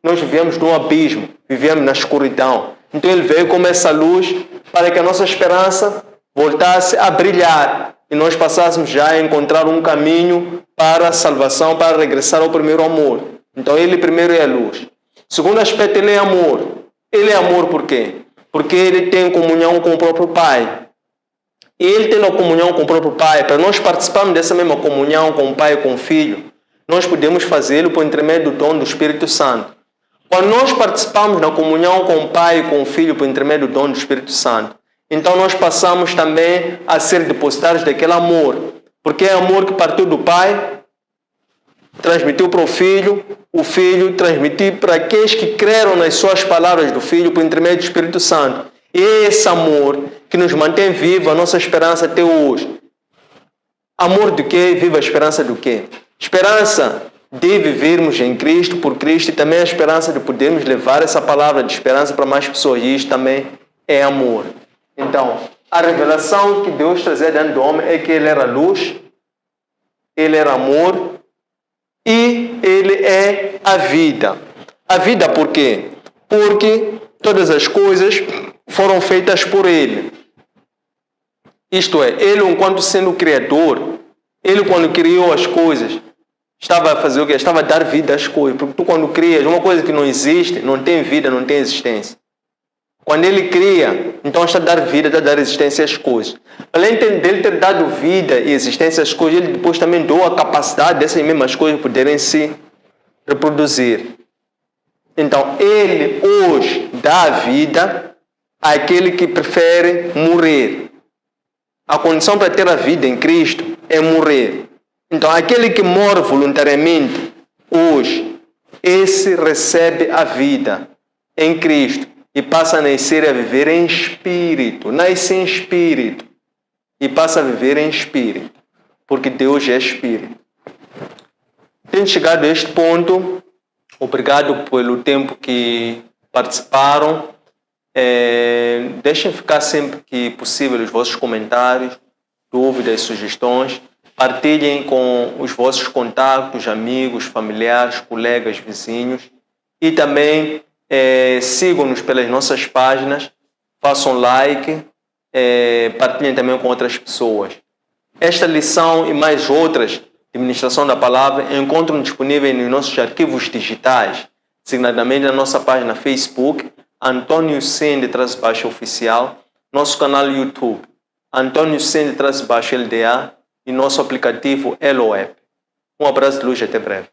nós vivíamos num abismo, vivíamos na escuridão. Então, ele veio como essa luz para que a nossa esperança voltasse a brilhar e nós passássemos já a encontrar um caminho para a salvação, para regressar ao primeiro amor. Então, ele primeiro é a luz. Segundo aspecto, ele é amor. Ele é amor por quê? Porque ele tem comunhão com o próprio Pai. E ele tem a comunhão com o próprio Pai. Para nós participarmos dessa mesma comunhão com o Pai e com o Filho, nós podemos fazê-lo por intermédio do dom do Espírito Santo. Quando nós participamos da comunhão com o Pai e com o Filho por intermédio do dom do Espírito Santo, então nós passamos também a ser depositários daquele amor. Porque é amor que partiu do Pai, transmitiu para o Filho transmitiu para aqueles que creram nas suas palavras do Filho por intermédio do Espírito Santo. E é esse amor que nos mantém viva a nossa esperança até hoje. Amor do quê? Viva a esperança do quê? Esperança de vivermos em Cristo, por Cristo, e também a esperança de podermos levar essa palavra de esperança para mais pessoas. E isto também é amor. Então, a revelação que Deus trazia diante do homem é que ele era luz, ele era amor e ele é a vida. A vida por quê? Porque todas as coisas foram feitas por ele. Isto é, ele enquanto sendo criador, ele quando criou as coisas, estava a fazer o quê? Estava a dar vida às coisas. Porque tu quando crias uma coisa que não existe, não tem vida, não tem existência. Quando ele cria, então está a dar vida, está a dar existência às coisas. Além dele ter dado vida e existência às coisas, ele depois também deu a capacidade dessas mesmas coisas poderem se reproduzir. Então, ele hoje dá a vida àquele que prefere morrer. A condição para ter a vida em Cristo é morrer. Então, aquele que morre voluntariamente hoje, esse recebe a vida em Cristo. E passa a nascer a viver em espírito. Nasce em espírito. E passa a viver em espírito. Porque Deus é espírito. Tendo chegado a este ponto, obrigado pelo tempo que participaram. Deixem ficar sempre que possível os vossos comentários, dúvidas, sugestões. Partilhem com os vossos contatos, amigos, familiares, colegas, vizinhos. E também sigam-nos pelas nossas páginas, façam like, partilhem também com outras pessoas. Esta lição e mais outras de ministração da palavra encontram disponíveis nos nossos arquivos digitais, designadamente na nossa página Facebook, Antônio Sende_Oficial, nosso canal YouTube, Antônio Sende_LDA e nosso aplicativo Elo App. Um abraço de luz e até breve.